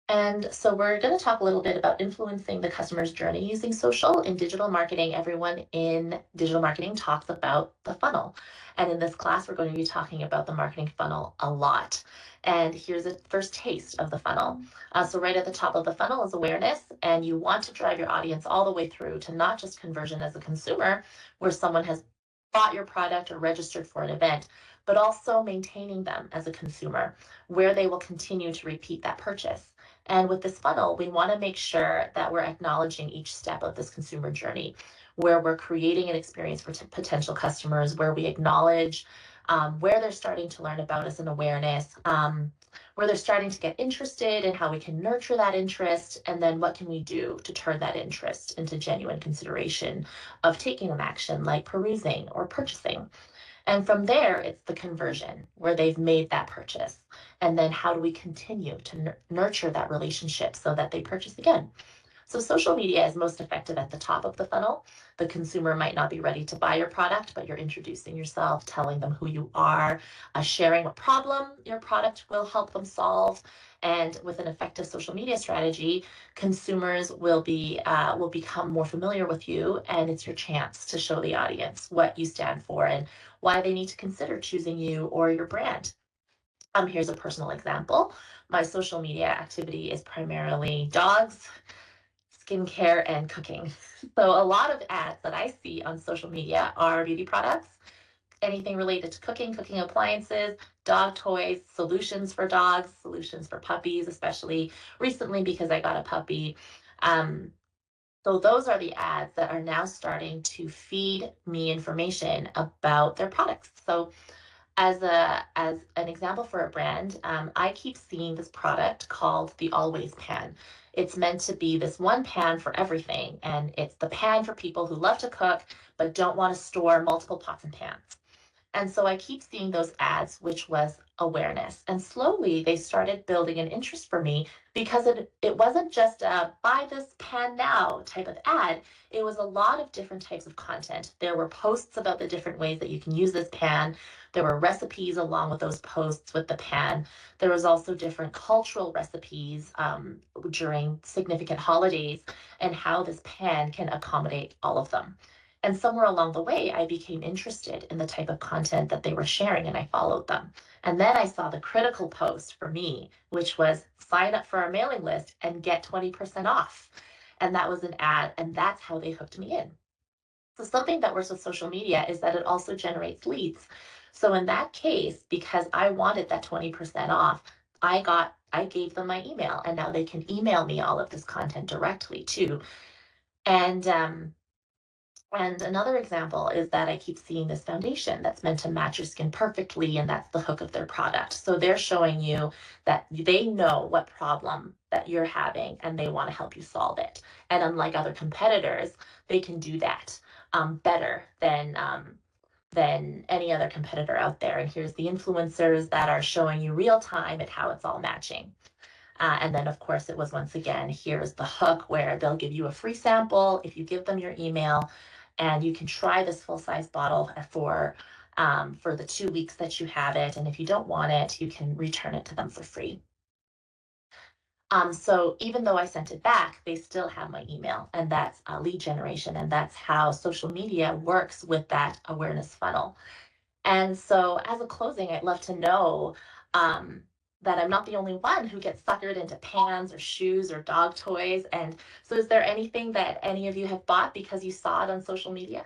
And so we're going to talk a little bit about influencing the customer's journey using social. In digital marketing, everyone in digital marketing talks about the funnel. And in this class, we're going to be talking about the marketing funnel a lot. And here's a first taste of the funnel. So right at the top of the funnel is awareness, and you want to drive your audience all the way through to not just conversion as a consumer, where someone has bought your product or registered for an event, but also maintaining them as a consumer, where they will continue to repeat that purchase. And with this funnel, we want to make sure that we're acknowledging each step of this consumer journey, where we're creating an experience for potential customers, where we acknowledge where they're starting to learn about us in awareness, where they're starting to get interested and how we can nurture that interest, and then what can we do to turn that interest into genuine consideration of taking an action like perusing or purchasing. And from there, it's the conversion where they've made that purchase. And then how do we continue to nurture that relationship so that they purchase again? So social media is most effective at the top of the funnel. The consumer might not be ready to buy your product, but you're introducing yourself, telling them who you are, sharing a problem your product will help them solve. And with an effective social media strategy, consumers will become more familiar with you, and it's your chance to show the audience what you stand for and why they need to consider choosing you or your brand. Here's a personal example. My social media activity is primarily dogs, skincare, and cooking. So a lot of ads that I see on social media are beauty products, anything related to cooking, cooking appliances, dog toys, solutions for dogs, solutions for puppies, especially recently because I got a puppy. So those are the ads that are now starting to feed me information about their products. So as an example for a brand, I keep seeing this product called the Always Pan. It's meant to be this one pan for everything, and it's the pan for people who love to cook but don't want to store multiple pots and pans. And so I keep seeing those ads, which was awareness. And slowly they started building an interest for me because it wasn't just a buy this pan now type of ad. It was a lot of different types of content. There were posts about the different ways that you can use this pan. There were recipes along with those posts with the pan. There was also different cultural recipes during significant holidays and how this pan can accommodate all of them. And somewhere along the way, I became interested in the type of content that they were sharing, and I followed them. And then I saw the critical post for me, which was sign up for our mailing list and get 20% off. And that was an ad, and that's how they hooked me in. So something that works with social media is that it also generates leads. So in that case, because I wanted that 20% off, I gave them my email, and now they can email me all of this content directly too. And another example is that I keep seeing this foundation that's meant to match your skin perfectly, and that's the hook of their product. So they're showing you that they know what problem that you're having and they want to help you solve it. And unlike other competitors, they can do that better than any other competitor out there. And here's the influencers that are showing you real time at how it's all matching. And then, of course, it was once again, here's the hook where they'll give you a free sample if you give them your email, and you can try this full-size bottle for the 2 weeks that you have it. And if you don't want it, you can return it to them for free. So even though I sent it back, they still have my email, and that's lead generation, and that's how social media works with that awareness funnel. And so as a closing, I'd love to know that I'm not the only one who gets suckered into pans or shoes or dog toys. And so is there anything that any of you have bought because you saw it on social media?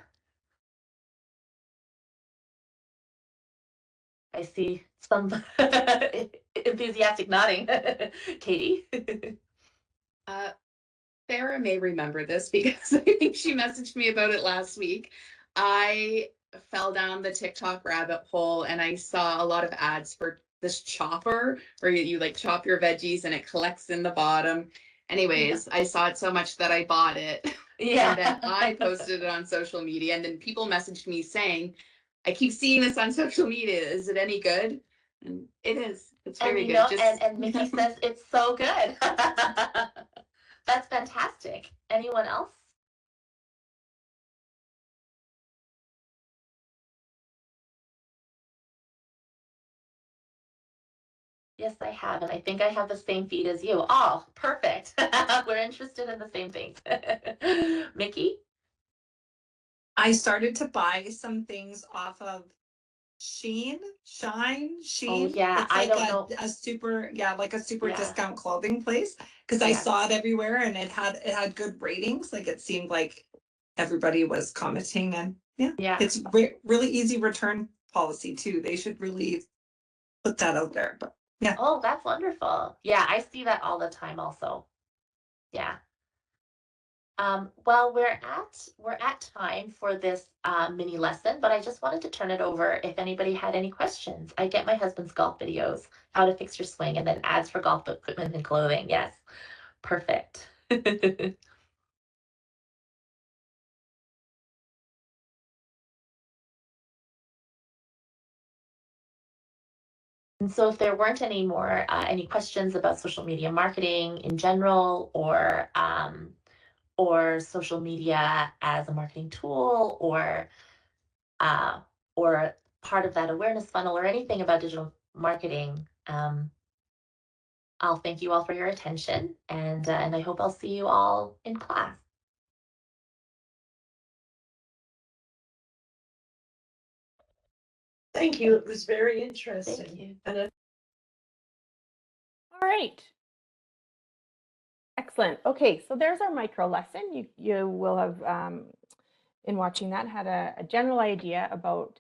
I see some enthusiastic nodding. Katie? Farah may remember this because I think she messaged me about it last week. I fell down the TikTok rabbit hole and I saw a lot of ads for this chopper where you like chop your veggies and it collects in the bottom. Anyways, I saw it so much that I bought it. Yeah. And then I posted it on social media, and then people messaged me saying, I keep seeing this on social media. Is it any good? And it is. It's And very you good. know, Just and Mickey says it's so good. That's fantastic. Anyone else? Yes, I have, and I think I have the same feed as you. Oh, perfect. We're interested in the same things. Mickey? I started to buy some things off of Sheen. Oh yeah, It's I like don't know. a super, yeah, like a super Yeah. discount clothing place. Because I Yeah. saw it everywhere and it had good ratings. Like it seemed like everybody was commenting, and Yeah. it's really easy return policy too. They should really put that out there. But yeah. Oh, that's wonderful. Yeah, I see that all the time also. Yeah. Well, we're at time for this mini lesson, but I just wanted to turn it over if anybody had any questions. I get my husband's golf videos, how to fix your swing, and then ads for golf equipment and clothing. Yes, perfect. And so if there weren't any questions about social media marketing in general, or social media as a marketing tool, uh, or part of that awareness funnel, or anything about digital marketing, I'll thank you all for your attention, and I hope I'll see you all in class. Thank you. It was very Thank interesting. you. And All right. Excellent. Okay, so there's our micro lesson. You will have, in watching that, had a general idea about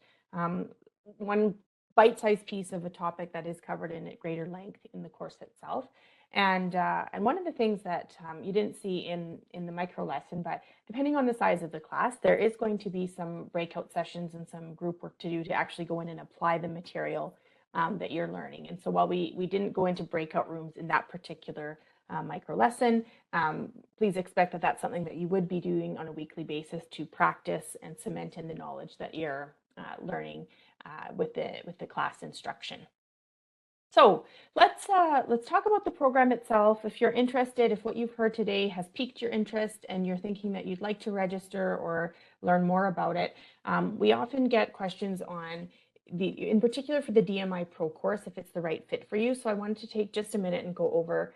one bite-sized piece of a topic that is covered in at greater length in the course itself. And one of the things that you didn't see in the micro lesson, but depending on the size of the class, there is going to be some breakout sessions and some group work to do to actually go in and apply the material that you're learning. And so while we didn't go into breakout rooms in that particular micro lesson, please expect that that's something that you would be doing on a weekly basis to practice and cement in the knowledge that you're learning with the class instruction. So let's talk about the program itself. If you're interested, if what you've heard today has piqued your interest and you're thinking that you'd like to register or learn more about it, we often get questions on in particular for the DMI Pro course, if it's the right fit for you. So I wanted to take just a minute and go over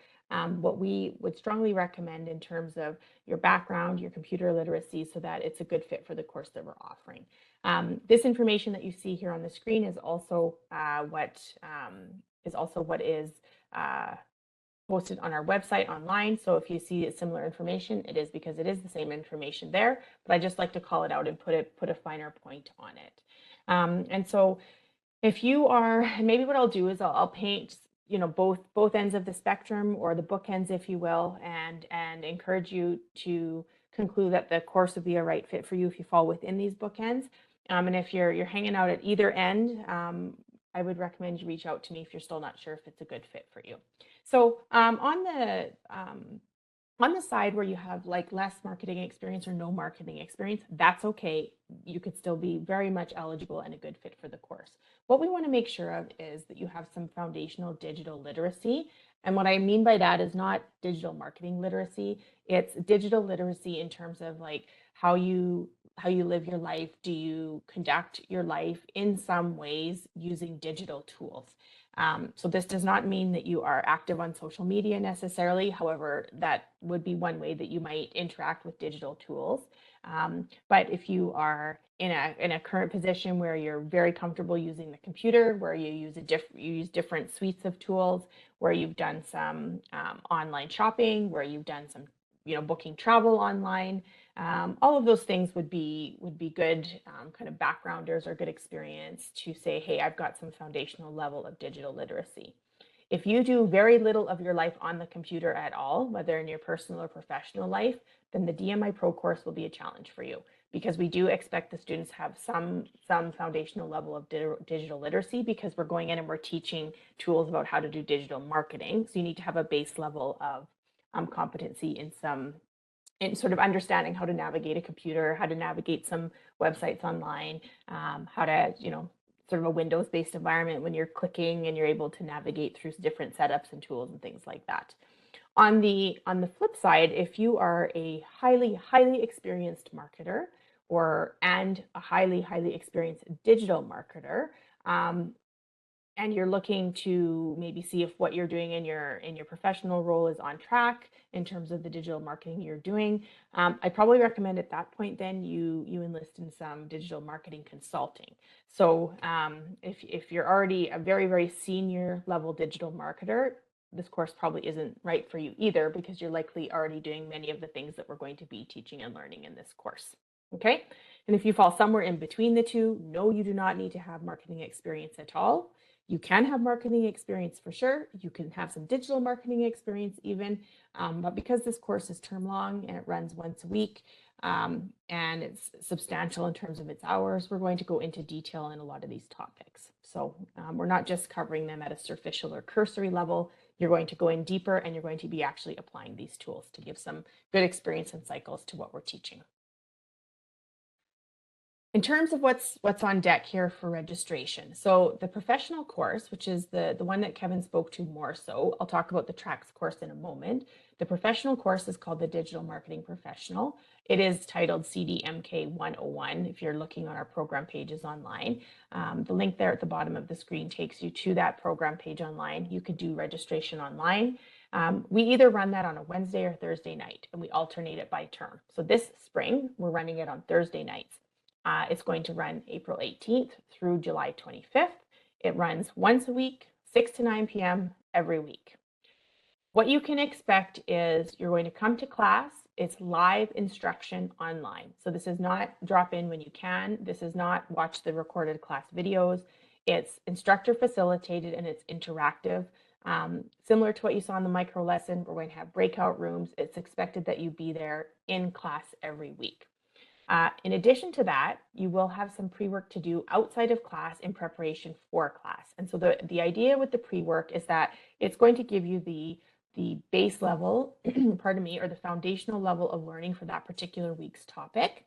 what we would strongly recommend in terms of your background, your computer literacy, so that it's a good fit for the course that we're offering. This information that you see here on the screen is also what is posted on our website online. So if you see similar information, it is because it is the same information there, but I just like to call it out and put a finer point on it. And so if you are, and maybe what I'll do is I'll paint, both ends of the spectrum, or the bookends, if you will, and encourage you to conclude that the course would be a right fit for you if you fall within these bookends. And if you're hanging out at either end, I would recommend you reach out to me if you're still not sure if it's a good fit for you. So on the side where you have like less marketing experience or no marketing experience, that's okay. You could still be very much eligible and a good fit for the course. What we want to make sure of is that you have some foundational digital literacy. And what I mean by that is not digital marketing literacy. It's digital literacy in terms of like how you live your life. Do you conduct your life in some ways using digital tools? So this does not mean that you are active on social media necessarily. However, that would be one way that you might interact with digital tools. But if you are in a current position where you're very comfortable using the computer, where you use different suites of tools, where you've done some online shopping, where you've done some booking travel online, all of those things would be good kind of backgrounders or good experience to say, hey, I've got some foundational level of digital literacy. If you do very little of your life on the computer at all, whether in your personal or professional life, then the DMI Pro course will be a challenge for you, because we do expect the students have some foundational level of digital literacy, because we're going in and we're teaching tools about how to do digital marketing. So you need to have a base level of competency in some and sort of understanding how to navigate a computer, how to navigate some websites online, how to, sort of a Windows-based environment when you're clicking and you're able to navigate through different setups and tools and things like that. On the flip side, if you are a highly experienced marketer and a highly experienced digital marketer, and you're looking to maybe see if what you're doing in your professional role is on track in terms of the digital marketing you're doing, I probably recommend at that point then you enlist in some digital marketing consulting. So if you're already a very senior level digital marketer, this course probably isn't right for you either, because you're likely already doing many of the things that we're going to be teaching and learning in this course. Okay, and if you fall somewhere in between the two, no, you do not need to have marketing experience at all. You can have marketing experience for sure. You can have some digital marketing experience even, but because this course is term long and it runs once a week, and it's substantial in terms of its hours, we're going to go into detail in a lot of these topics. So we're not just covering them at a superficial or cursory level. You're going to go in deeper, and you're going to be actually applying these tools to give some good experience and cycles to what we're teaching. In terms of what's on deck here for registration, so the professional course, which is the one that Kevin spoke to more so, I'll talk about the tracks course in a moment. The professional course is called the Digital Marketing Professional. It is titled CDMK 101 if you're looking on our program pages online. The link there at the bottom of the screen takes you to that program page online. You could do registration online. We either run that on a Wednesday or Thursday night, and we alternate it by term. So this spring, we're running it on Thursday nights. It's going to run April 18th through July 25th. It runs once a week, 6 to 9 p.m. every week. What you can expect is you're going to come to class. It's live instruction online. So this is not drop in when you can. This is not watch the recorded class videos. It's instructor facilitated and it's interactive. Similar to what you saw in the micro lesson, we're going to have breakout rooms. It's expected that you be there in class every week. In addition to that, you will have some pre-work to do outside of class in preparation for class. And so the idea with the pre-work is that it's going to give you the base level, pardon me, or the foundational level of learning for that particular week's topic.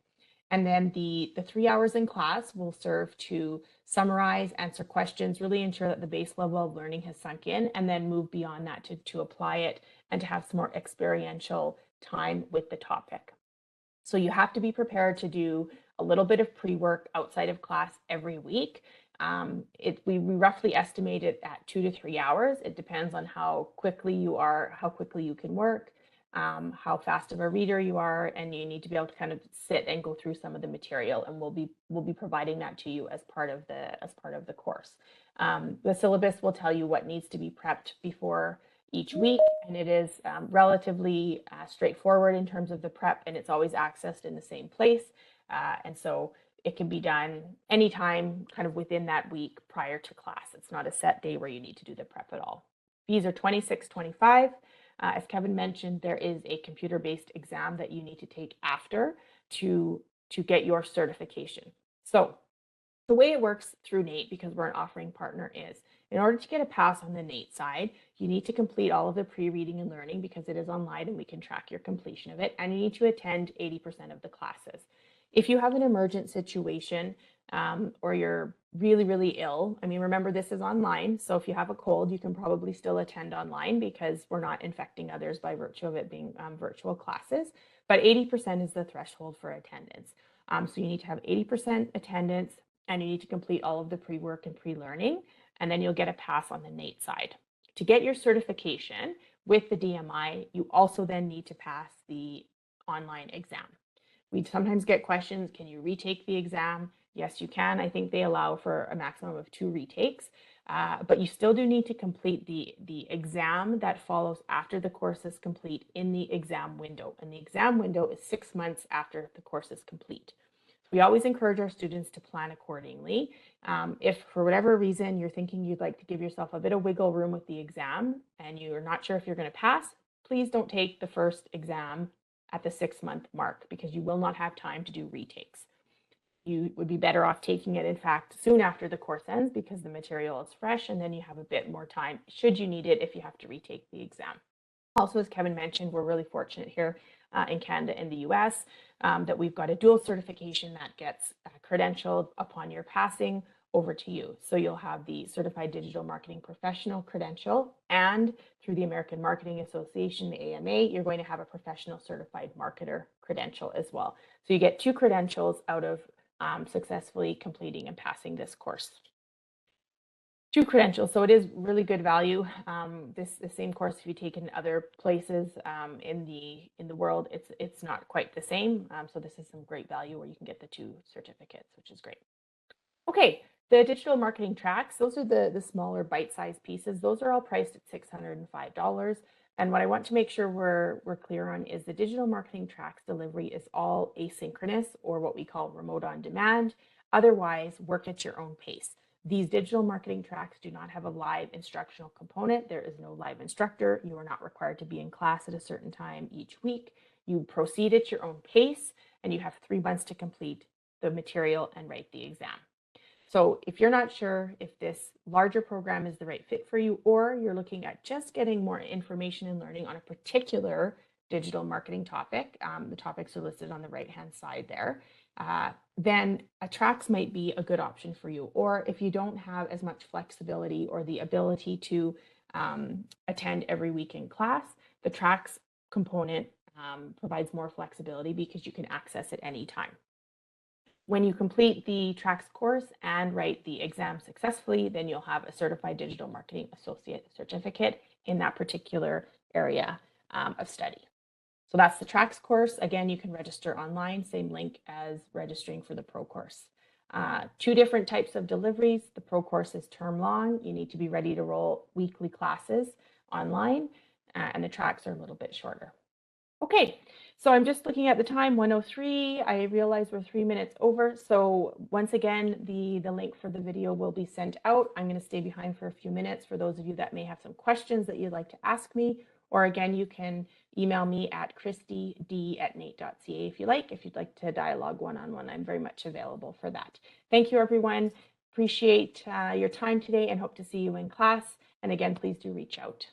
And then the 3 hours in class will serve to summarize, answer questions, really ensure that the base level of learning has sunk in, and then move beyond that to apply it and to have some more experiential time with the topic. So you have to be prepared to do a little bit of pre-work outside of class every week. We roughly estimate it at 2 to 3 hours. It depends on how quickly you are, how quickly you can work, how fast of a reader you are, and you need to be able to kind of sit and go through some of the material, and we'll be providing that to you as part of the course. The syllabus will tell you what needs to be prepped before each week, and it is relatively straightforward in terms of the prep, and it's always accessed in the same place, and so it can be done anytime kind of within that week prior to class. It's not a set day where you need to do the prep at all. Fees are $26.25. As Kevin mentioned, there is a computer-based exam that you need to take after to get your certification. So the way it works through NAIT, because we're an offering partner, is in order to get a pass on the NAIT side, you need to complete all of the pre-reading and learning because it is online and we can track your completion of it, and you need to attend 80% of the classes. If you have an emergent situation or you're really ill, I mean, remember this is online, so if you have a cold, you can probably still attend online because we're not infecting others by virtue of it being virtual classes, but 80% is the threshold for attendance. So you need to have 80% attendance, and you need to complete all of the pre-work and pre-learning, and then you'll get a pass on the NAIT side. To get your certification with the DMI, you also then need to pass the online exam. We sometimes get questions, can you retake the exam? Yes, you can. I think they allow for a maximum of 2 retakes, but you still do need to complete the exam that follows after the course is complete in the exam window. And the exam window is 6 months after the course is complete. We always encourage our students to plan accordingly. If for whatever reason you're thinking you'd like to give yourself a bit of wiggle room with the exam and you're not sure if you're going to pass, please don't take the first exam at the 6-month mark because you will not have time to do retakes. You would be better off taking it, in fact, soon after the course ends because the material is fresh, and then you have a bit more time should you need it if you have to retake the exam. Also, as Kevin mentioned, we're really fortunate here. in Canada and the US, that we've got a dual certification that gets credentialed upon your passing over to you. So you'll have the Certified Digital Marketing Professional credential, and through the American Marketing Association, the AMA, you're going to have a Professional Certified Marketer credential as well. So you get 2 credentials out of successfully completing and passing this course. 2 credentials, so it is really good value. The same course, if you take it in other places in the world, it's not quite the same. So this is some great value where you can get the 2 certificates, which is great. Okay, the digital marketing tracks, those are the smaller bite-sized pieces. Those are all priced at $605. And what I want to make sure we're clear on is the digital marketing tracks delivery is all asynchronous, or what we call remote on demand. Otherwise, work at your own pace. These digital marketing tracks do not have a live instructional component. There is no live instructor. You are not required to be in class at a certain time each week. You proceed at your own pace, and you have 3 months to complete the material and write the exam. So if you're not sure if this larger program is the right fit for you, or you're looking at just getting more information and learning on a particular digital marketing topic, the topics are listed on the right-hand side there, then a tracks might be a good option for you. Or if you don't have as much flexibility or the ability to attend every week in class, the tracks component provides more flexibility because you can access it any time. When you complete the tracks course and write the exam successfully, then you'll have a Certified Digital Marketing Associate certificate in that particular area of study. So that's the tracks course. Again, you can register online, same link as registering for the pro course. 2 different types of deliveries. The pro course is term long. You need to be ready to roll weekly classes online, and the tracks are a little bit shorter. Okay, so I'm just looking at the time, 1:03. I realize we're 3 minutes over. So once again, the link for the video will be sent out. I'm going to stay behind for a few minutes for those of you that may have some questions that you'd like to ask me. Or again, you can email me at christyd@nait.ca if you like. If you'd like to dialogue one-on-one, I'm very much available for that. Thank you, everyone. Appreciate your time today and hope to see you in class. And again, please do reach out.